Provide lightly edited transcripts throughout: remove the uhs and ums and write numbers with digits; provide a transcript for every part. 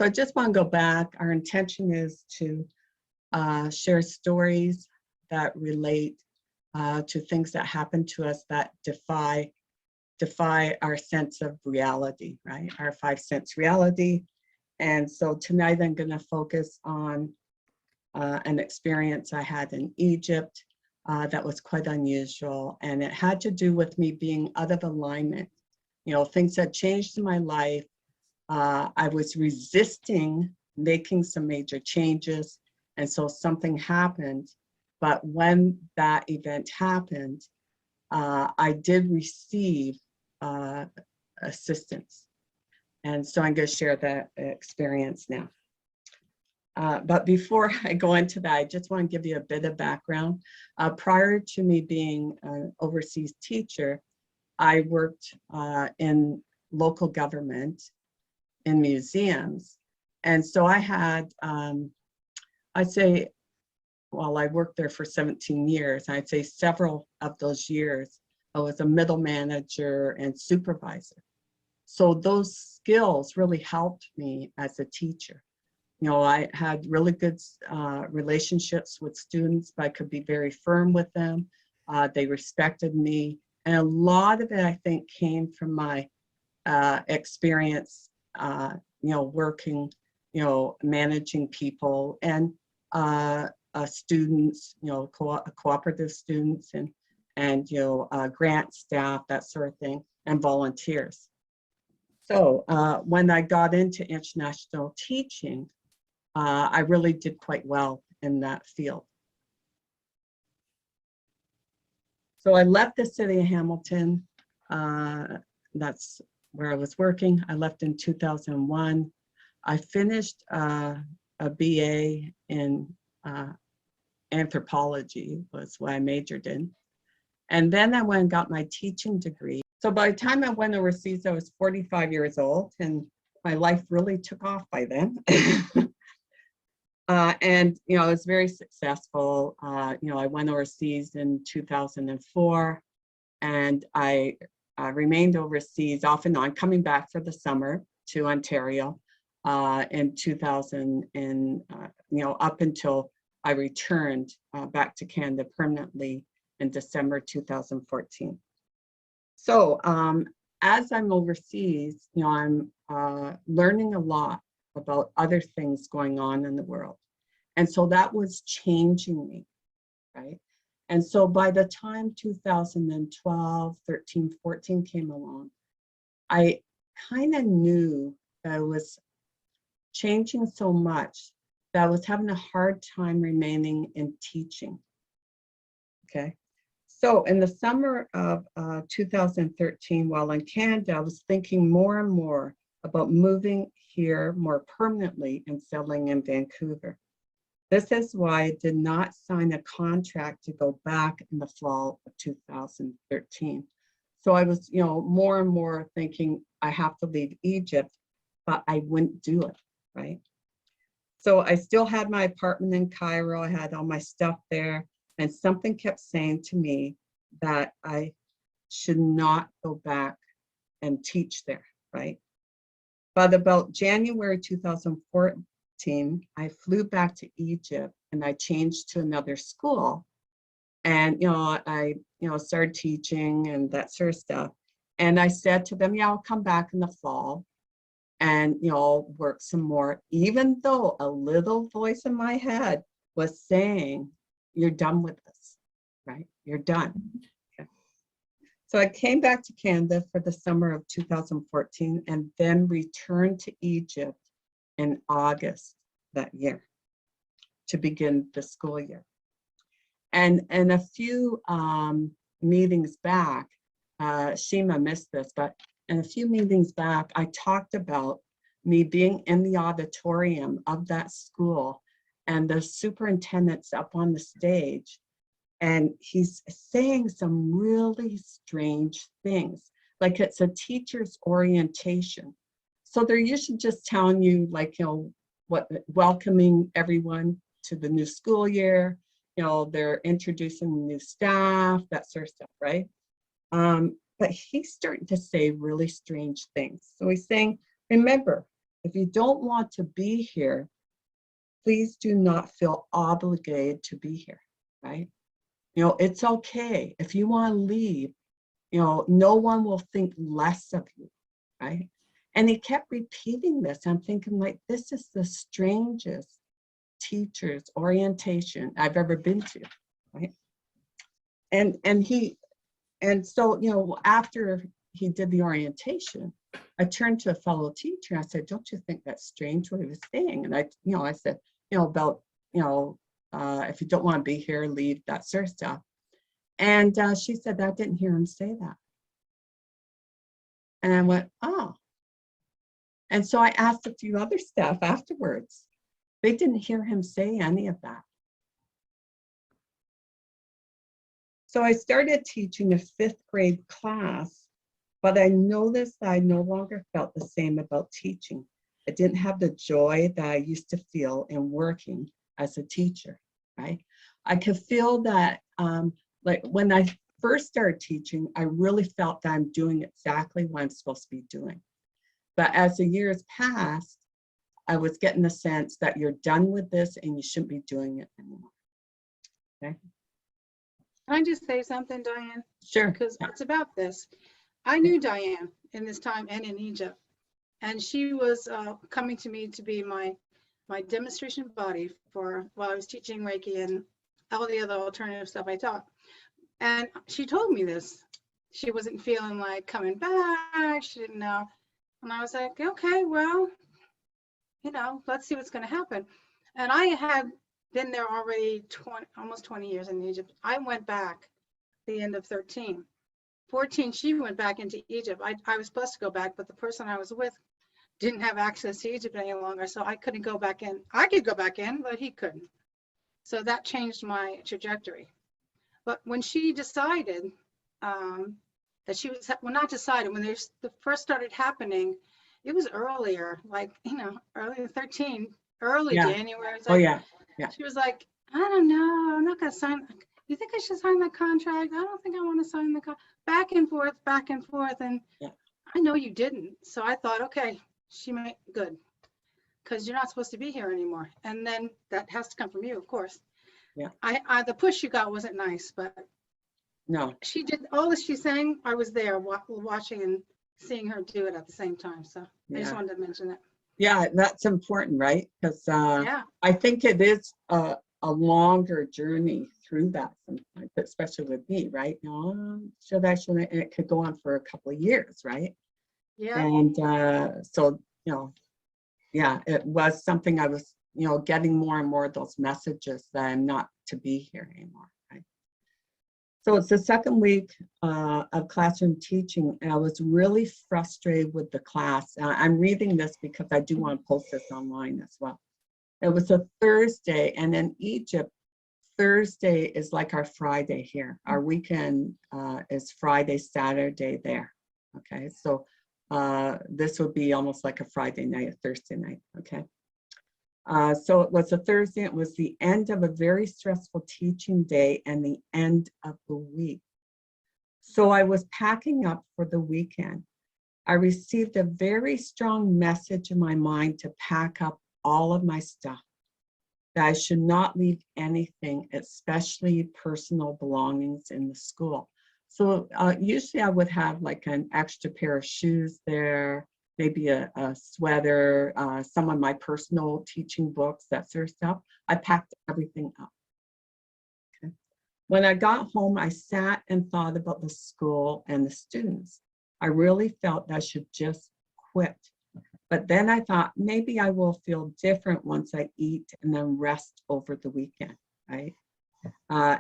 So I just want to go back. Our intention is to share stories that relate to things that happen to us that defy our sense of reality, right? Our 5 sense reality. And so tonight I'm going to focus on an experience I had in Egypt that was quite unusual. And it had to do with me being out of alignment. You know, things had changed in my life. I was resisting making some major changes. And so something happened. But when that event happened, I did receive assistance. And so I'm going to share that experience now. But before I go into that, I just want to give you a bit of background. Prior to me being an overseas teacher, I worked in local government in museums. And so I had, I'd say, well, I worked there for 17 years. I'd say several of those years, I was a middle manager and supervisor. So those skills really helped me as a teacher. You know, I had really good relationships with students, but I could be very firm with them. They respected me. And a lot of it, I think, came from my experience, working, managing people and students, cooperative students and grant staff, that sort of thing, and volunteers. So when I got into international teaching, I really did quite well in that field. So I left the city of Hamilton. That's where I was working. I left in 2001. I finished a BA in anthropology, was what I majored in. And then I went and got my teaching degree. So by the time I went overseas, I was 45 years old, and my life really took off by then. And I was very successful. I went overseas in 2004, and I remained overseas off and on, coming back for the summer to Ontario in 2000, and up until I returned back to Canada permanently in December 2014. So as I'm overseas, I'm learning a lot about other things going on in the world. And so that was changing me, right? And so by the time 2012, 13, 14 came along, I kind of knew that I was changing so much that I was having a hard time remaining in teaching, okay? So in the summer of 2013, while in Canada, I was thinking more and more about moving here more permanently and settling in Vancouver. This is why I did not sign a contract to go back in the fall of 2013. So I was, more and more thinking I have to leave Egypt, but I wouldn't do it, right? So I still had my apartment in Cairo. I had all my stuff there, and something kept saying to me that I should not go back and teach there, right? But about January 2014, I flew back to Egypt and I changed to another school. And, I started teaching and that sort of stuff. And I said to them, I'll come back in the fall and, I'll work some more, even though a little voice in my head was saying, you're done with this, right? You're done. Okay. So I came back to Canada for the summer of 2014 and then returned to Egypt in August that year to begin the school year. And a few meetings back, Shima missed this, but in a few meetings back, I talked about me being in the auditorium of that school and the superintendent's up on the stage, and he's saying some really strange things, like it's a teacher's orientation. So they're usually just telling you, like, welcoming everyone to the new school year, they're introducing new staff, that sort of stuff, right? But he's starting to say really strange things. So he's saying, remember, If you don't want to be here, please do not feel obligated to be here, right? You know, it's okay. If you want to leave, you know, no one will think less of you, right? And he kept repeating this. I'm thinking, like, this is the strangest teacher's orientation I've ever been to, right? And so, you know, after he did the orientation, I turned to a fellow teacher. I said, don't you think that's strange what he was saying? And I said, you know, about, you know, if you don't want to be here, leave, that sort of stuff. And she said, I didn't hear him say that. And I went, oh. And so I asked a few other staff afterwards. They didn't hear him say any of that. So I started teaching a 5th grade class, but I noticed that I no longer felt the same about teaching. I didn't have the joy that I used to feel in working as a teacher, right? I could feel that, like when I first started teaching, I really felt that I'm doing exactly what I'm supposed to be doing. But as the years passed, I was getting the sense that you're done with this and you shouldn't be doing it anymore. Okay. Can I just say something, Diane? Sure. Because it's about this. I knew Diane in this time and in Egypt, and she was coming to me to be my demonstration body for while I was teaching Reiki and all the other alternative stuff I taught. And she told me this. She wasn't feeling like coming back. She didn't know. And I was like, okay, well, you know, let's see what's going to happen. And I had been there already almost 20 years in Egypt. I went back the end of 13. 14, she went back into Egypt. I was supposed to go back, but the person I was with didn't have access to Egypt any longer, so I couldn't go back in. I could go back in, but he couldn't. So that changed my trajectory. But when she decided that she was, well, not decided, when the first started happening, it was earlier, like, you know, early 13, early January. Like, oh, yeah. Yeah. She was like, I don't know, I'm not going to sign. You think I should sign the contract? I don't think I want to sign the contract. Back and forth. And I know you didn't. So I thought, okay, she might, good. Because you're not supposed to be here anymore. And then that has to come from you, of course. Yeah. The push you got wasn't nice, but no. She did all that she sang. I was there watching and seeing her do it at the same time. So I just wanted to mention that. Yeah, that's important, right? Because I think it is a longer journey through that sometimes, especially with me, right? You know, should I, and it could go on for a couple of years, right? Yeah. And so, you know, yeah, it was something I was, you know, getting more and more of those messages that I'm not to be here anymore, right? So it's the second week of classroom teaching, and I was really frustrated with the class. I'm reading this because I do want to post this online as well. It was a Thursday, and in Egypt, Thursday is like our Friday here. Our weekend is Friday, Saturday there. Okay, so this would be almost like a Friday night, a Thursday night. Okay. So it was a Thursday. It was the end of a very stressful teaching day and the end of the week. So I was packing up for the weekend. I received a very strong message in my mind to pack up all of my stuff, that I should not leave anything, especially personal belongings, in the school. So usually I would have like an extra pair of shoes there, maybe a sweater, some of my personal teaching books, that sort of stuff. I packed everything up. Okay. When I got home, I sat and thought about the school and the students. I really felt that I should just quit. But then I thought, maybe I will feel different once I eat and then rest over the weekend, right?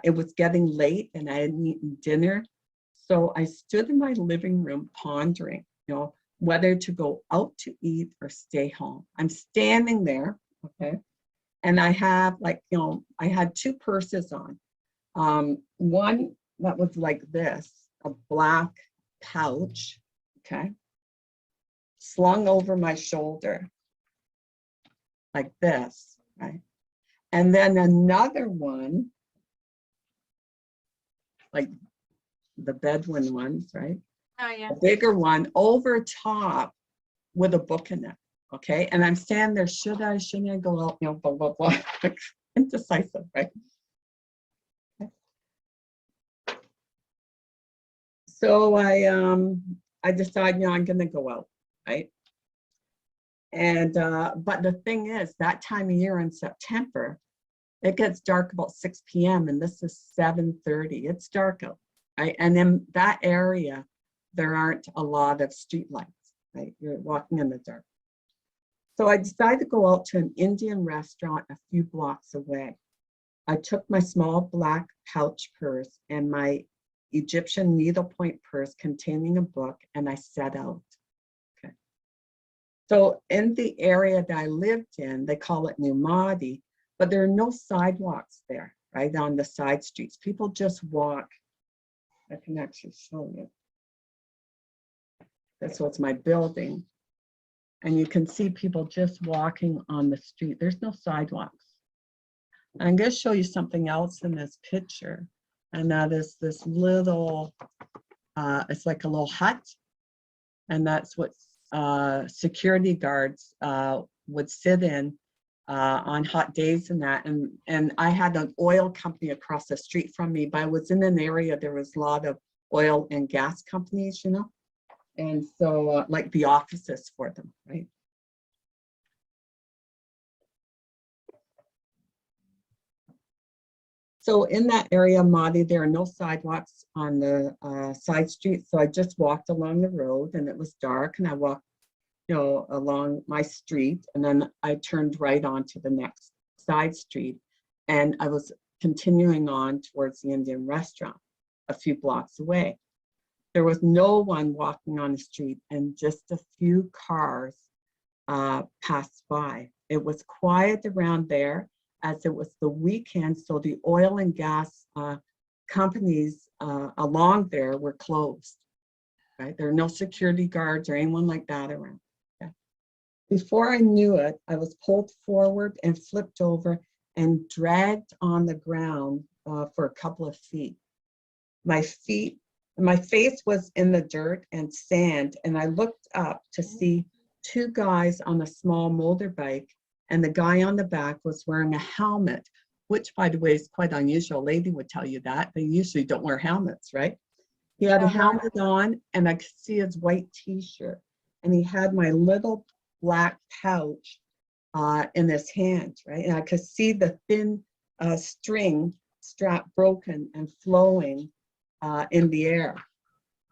It was getting late and I hadn't eaten dinner. So I stood in my living room pondering, you know, whether to go out to eat or stay home. I'm standing there, okay? And I have like, you know, I had two purses on. One that was like this, a black pouch, okay? Slung over my shoulder like this, right? And then another one, like the Bedouin ones, right? Oh, yeah. A bigger one over top with a book in it, Okay, and I'm standing there, shouldn't I go out, you know, blah, blah, blah, indecisive, right? Okay. So I decide, you know, I'm gonna go out, right? And but the thing is, that time of year in September, it gets dark about 6 p.m. and this is 7:30. It's dark out, right? And in that area, there aren't a lot of street lights, right? You're walking in the dark. So I decided to go out to an Indian restaurant a few blocks away. I took my small black pouch purse and my Egyptian needlepoint purse containing a book, and I set out. Okay. So in the area that I lived in, they call it New Mahdi, but there are no sidewalks there, right, on the side streets. People just walk. I can actually show you. That's what's my building. And you can see people just walking on the street. There's no sidewalks. I'm going to show you something else in this picture. And that is this little, it's like a little hut. And that's what security guards would sit in on hot days and that. And I had an oil company across the street from me, but I was in an area, there was a lot of oil and gas companies, you know. And so like the offices for them, right? So in that area, Mahdi, there are no sidewalks on the side streets. So I just walked along the road and it was dark and I walked, you know, along my street and then I turned right onto the next side street and I was continuing on towards the Indian restaurant a few blocks away. There was no one walking on the street and just a few cars passed by. It was quiet around there as it was the weekend, so the oil and gas companies along there were closed, right? There are no security guards or anyone like that around. Okay. Before I knew it, I was pulled forward and flipped over and dragged on the ground for a couple of feet. My face was in the dirt and sand, and I looked up to see two guys on a small motorbike, and the guy on the back was wearing a helmet, which, by the way, is quite unusual. A lady would tell you that. They usually don't wear helmets, right? He had a helmet on, and I could see his white t-shirt, and he had my little black pouch in his hand, right? And I could see the thin string strap broken and flowing in the air.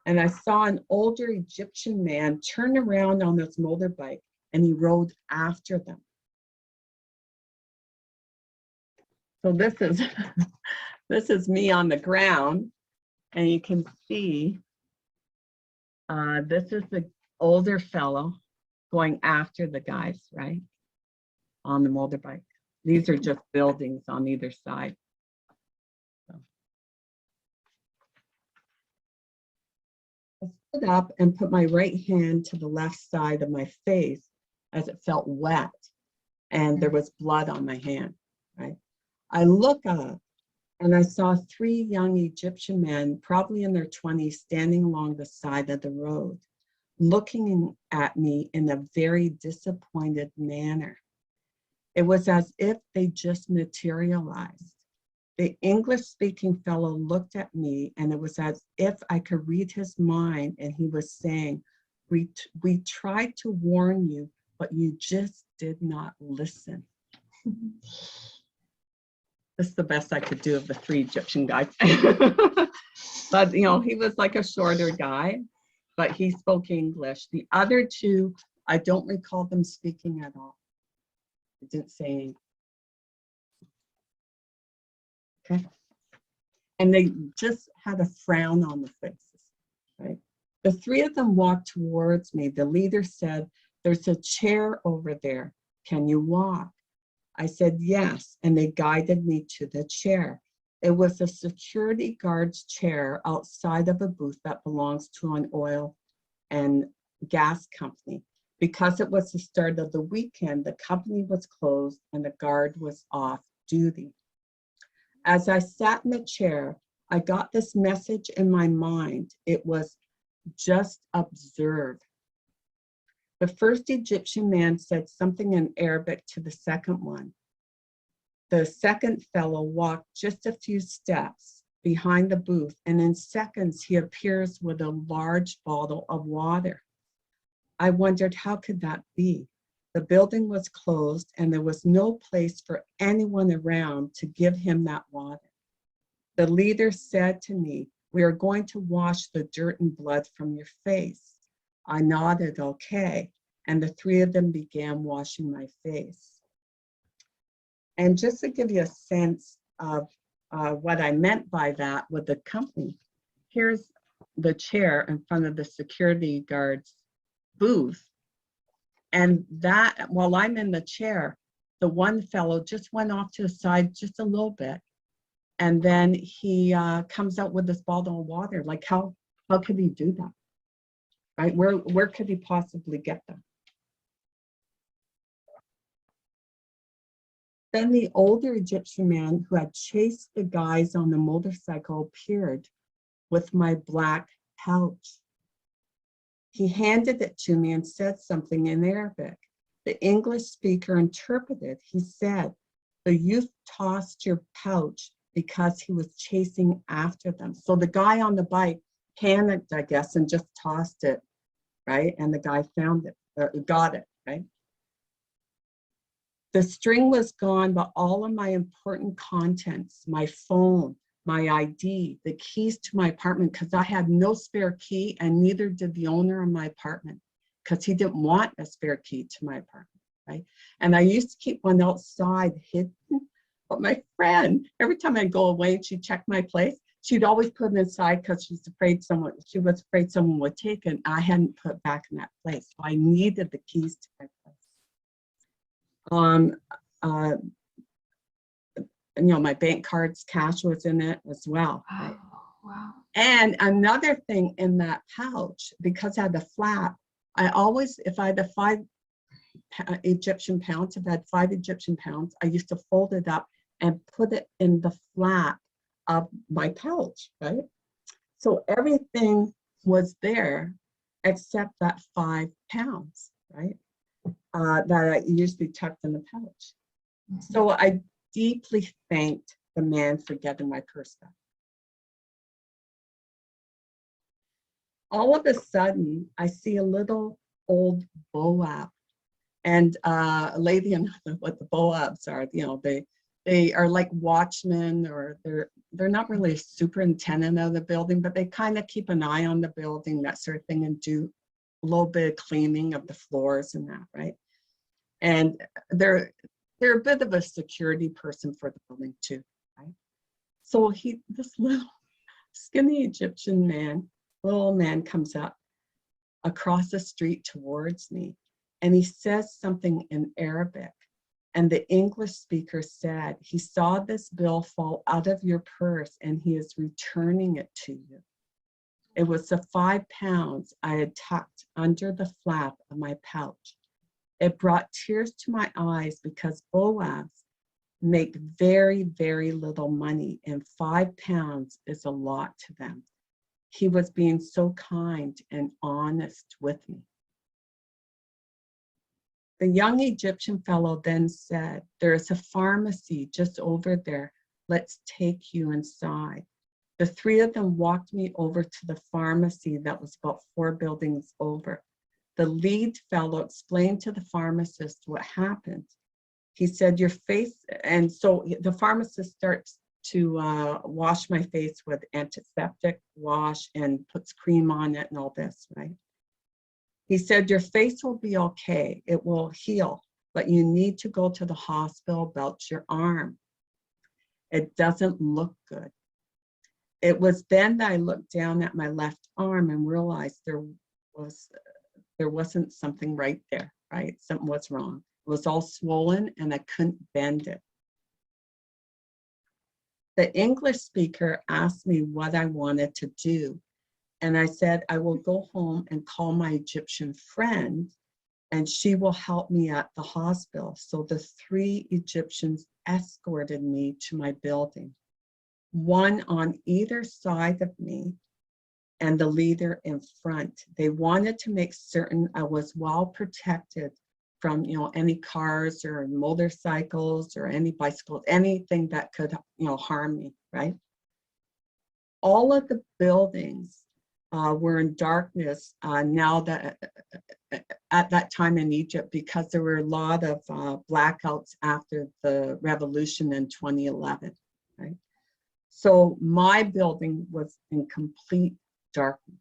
And I saw an older Egyptian man turn around on his motorbike and he rode after them. So this is this is me on the ground, and you can see this is the older fellow going after the guys, right, on the motorbike. These are just buildings on either side. I stood up and put my right hand to the left side of my face as it felt wet and there was blood on my hand, right? I look up and I saw three young Egyptian men, probably in their 20s, standing along the side of the road, looking at me in a very disappointed manner. It was as if they just materialized. The English-speaking fellow looked at me and it was as if I could read his mind, and he was saying, we tried to warn you, but you just did not listen. This is the best I could do of the three Egyptian guys. But, you know, he was like a shorter guy, but he spoke English. The other two, I don't recall them speaking at all. I didn't say anything. Okay. And they just had a frown on their faces, right? The three of them walked towards me. The leader said, "There's a chair over there. Can you walk?" I said, "Yes," and they guided me to the chair. It was a security guard's chair outside of a booth that belongs to an oil and gas company. Because it was the start of the weekend, the company was closed and the guard was off duty. As I sat in the chair, I got this message in my mind. It was, just observe. The first Egyptian man said something in Arabic to the second one. The second fellow walked just a few steps behind the booth, and in seconds he appears with a large bottle of water. I wondered, how could that be? The building was closed and there was no place for anyone around to give him that water. The leader said to me, "We are going to wash the dirt and blood from your face." I nodded, okay, and the three of them began washing my face. And just to give you a sense of what I meant by that with the company, here's the chair in front of the security guard's booth. And that, while I'm in the chair, the one fellow just went off to the side just a little bit. And then he comes out with this bottle of water. Like, how could he do that? Right? Where could he possibly get them? Then the older Egyptian man who had chased the guys on the motorcycle appeared with my black pouch. He handed it to me and said something in Arabic. The English speaker interpreted. He said, "The youth tossed your pouch because he was chasing after them." So the guy on the bike panicked, I guess, and just tossed it, right? And the guy found it, got it, right? The string was gone, but all of my important contents, my phone, my ID, the keys to my apartment, because I had no spare key, and neither did the owner of my apartment, because he didn't want a spare key to my apartment, right? And I used to keep one outside hidden, but my friend, every time I'd go away and she'd check my place, she'd always put it inside because she was afraid someone would take it. I hadn't put it back in that place. So I needed the keys to my place. You know, my bank cards, cash was in it as well. Right? Wow. And another thing in that pouch, because I had the flap, I always, if I had the 5 Egyptian pounds, if I had 5 Egyptian pounds, I used to fold it up and put it in the flap of my pouch, right? So everything was there except that 5 pounds, right? That I usually tucked in the pouch. So I deeply thanked the man for getting my purse back. All of a sudden, I see a little old Boab, and a lady, and what the Boabs are, you know, they are like watchmen, or they're not really a superintendent of the building, but they kind of keep an eye on the building, that sort of thing, and do a little bit of cleaning of the floors and that, right? And they're a bit of a security person for the building too, right? So this little skinny Egyptian man, little man, comes up across the street towards me, and he says something in Arabic. And the English speaker said, "He saw this bill fall out of your purse and he is returning it to you." It was the 5 pounds I had tucked under the flap of my pouch. It brought tears to my eyes because Boabs make very, very little money, and 5 pounds is a lot to them. He was being so kind and honest with me. The young Egyptian fellow then said, "There is a pharmacy just over there. Let's take you inside." The 3 of them walked me over to the pharmacy that was about 4 buildings over. The lead fellow explained to the pharmacist what happened. He said, "Your face," and so the pharmacist starts to wash my face with antiseptic wash and puts cream on it and all this, right? He said, "Your face will be okay. It will heal, but you need to go to the hospital about your arm. It doesn't look good." It was then that I looked down at my left arm and realized there wasn't something right there, right? Something was wrong. It was all swollen and I couldn't bend it. The English speaker asked me what I wanted to do. And I said, I will go home and call my Egyptian friend and she will help me at the hospital. So the 3 Egyptians escorted me to my building, one on either side of me. and the leader in front. They wanted to make certain I was well protected from, any cars or motorcycles or any bicycles, anything that could, harm me, right? All of the buildings were in darkness now that at that time in Egypt, because there were a lot of blackouts after the revolution in 2011, right? So my building was in complete darkness.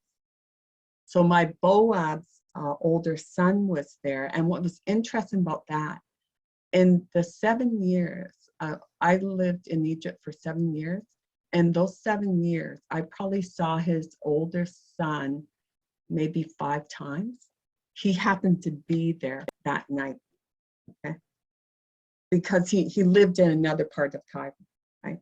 So my Boab's older son was there. And what was interesting about that, in the 7 years, I lived in Egypt for 7 years. And those 7 years, I probably saw his older son maybe 5 times. He happened to be there that night, okay? Because he lived in another part of Cairo, right?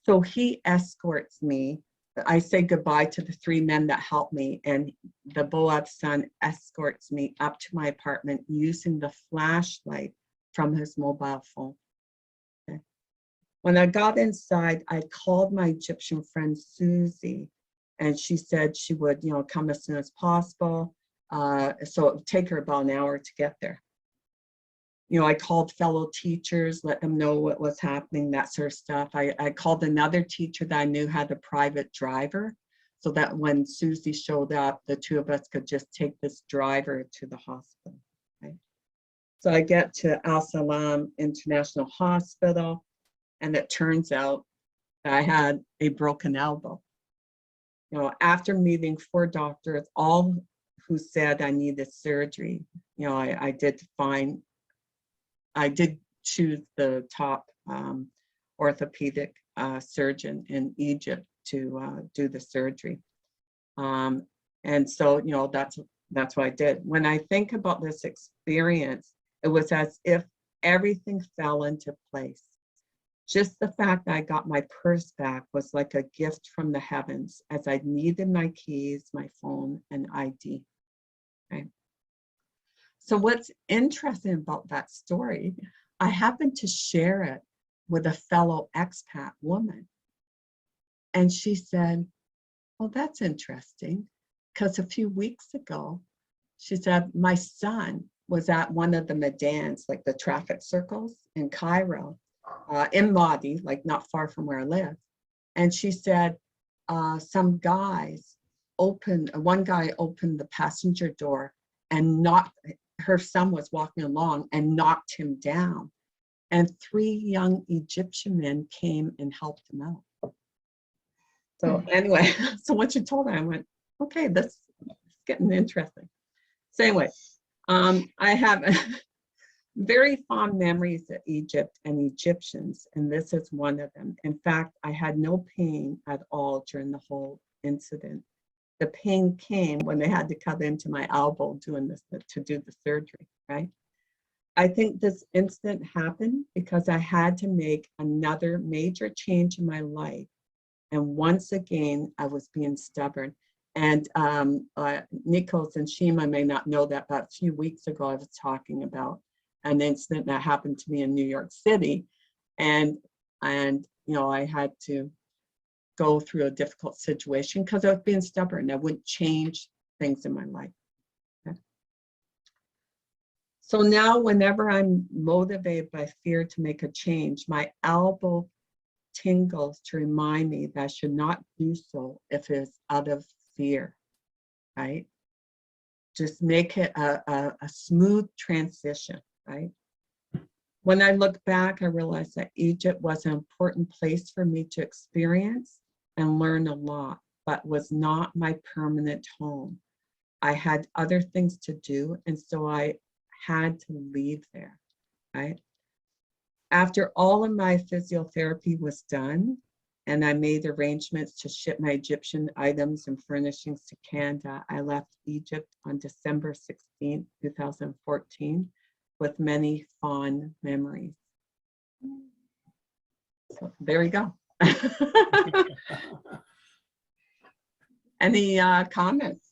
So he escorts me. I say goodbye to the 3 men that helped me, and the Boab's son escorts me up to my apartment using the flashlight from his mobile phone. Okay. When I got inside, I called my Egyptian friend Susie, and she said she would, come as soon as possible. So it would take her about an hour to get there. I called fellow teachers, let them know what was happening, that sort of stuff. I called another teacher that I knew had a private driver, so that when Susie showed up, the 2 of us could just take this driver to the hospital. Right? So I get to Al Salam International Hospital, and it turns out that I had a broken elbow. After meeting 4 doctors, all who said I needed surgery, I did choose the top orthopedic surgeon in Egypt to do the surgery. And so, that's what I did. When I think about this experience, it was as if everything fell into place. Just the fact that I got my purse back was like a gift from the heavens, as I needed my keys, my phone, and ID. Right? So what's interesting about that story, I happened to share it with a fellow expat woman. And she said, well, that's interesting, because a few weeks ago, she said, my son was at one of the Medans, like the traffic circles in Cairo, in Madi, like not far from where I live. And she said, one guy opened the passenger door and her son was walking along and knocked him down. And 3 young Egyptian men came and helped him out. So anyway, so once you told me, I went, okay, that's getting interesting. So anyway, I have very fond memories of Egypt and Egyptians, and this is one of them. In fact, I had no pain at all during the whole incident. The pain came when they had to cut into my elbow to do the surgery, right? I think this incident happened because I had to make another major change in my life. And once again, I was being stubborn. And Nikos and Shima may not know that, but a few weeks ago, I was talking about an incident that happened to me in New York City. And I had to go through a difficult situation because I was being stubborn. I wouldn't change things in my life. Okay. So now whenever I'm motivated by fear to make a change, my elbow tingles to remind me that I should not do so if it's out of fear, right? Just make it a smooth transition, right? When I look back, I realized that Egypt was an important place for me to experience and learn a lot, but was not my permanent home. I had other things to do, and so I had to leave there, right? After all of my physiotherapy was done, and I made arrangements to ship my Egyptian items and furnishings to Canada, I left Egypt on December 16, 2014, with many fond memories. So there we go. Any comments?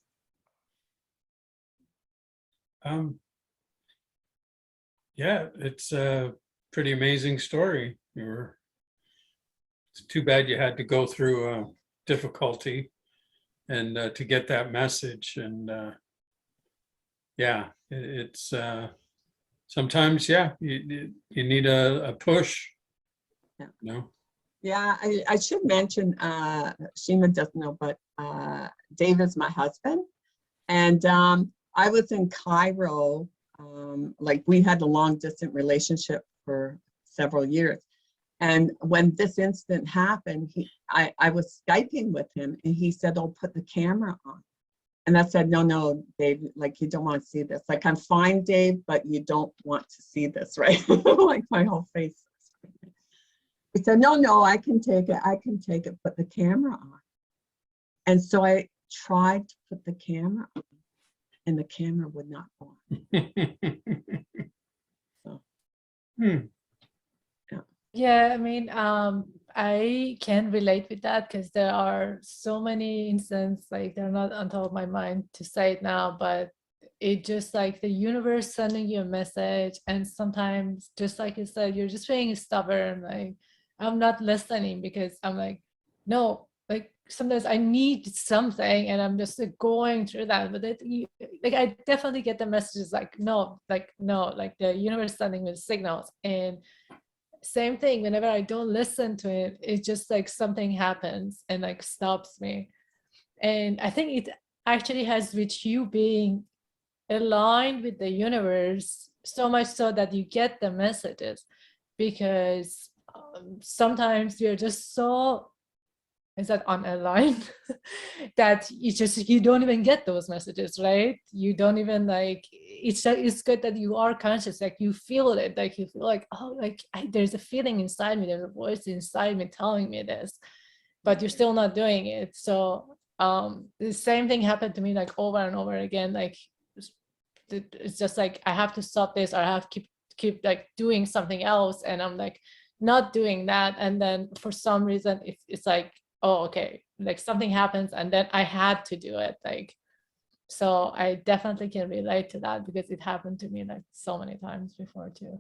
Yeah, it's a pretty amazing story. It's too bad you had to go through difficulty and to get that message. And yeah, it's sometimes, yeah, you need a push, Yeah. you know? Yeah, I should mention, Shima doesn't know, but Dave is my husband. And I was in Cairo, like we had a long distance relationship for several years. And when this incident happened, I was Skyping with him and he said, "Oh, put the camera on." And I said, no, Dave, like you don't want to see this. Like, I'm fine, Dave, but you don't want to see this, right? Like my whole face. He said, no, I can take it, put the camera on. And so I tried to put the camera on and the camera would not go on. So, Yeah, I mean, I can relate with that because there are so many instances, like they're not on top of my mind to say it now, but it just like the universe sending you a message, and sometimes, just like you said, you're just being stubborn, like I'm not listening because I'm like, no, like sometimes I need something and I'm just like going through that. But like I definitely get the messages like no, like the universe sending me signals. And same thing, whenever I don't listen to it, it's just like something happens and like stops me. And I think it actually has with you being aligned with the universe, so much so that you get the messages, because sometimes we are just so, is that unaligned, that you don't even get those messages, right? You don't even like, it's good that you are conscious, like you feel it, like you feel like, oh, like there's a feeling inside me, there's a voice inside me telling me this, but you're still not doing it. So the same thing happened to me like over and over again. Like it's just like I have to stop this, or I have to keep like doing something else, and I'm like not doing that. And then for some reason it's like, oh, okay, like something happens and then I had to do it. Like, so I definitely can relate to that because it happened to me like so many times before too.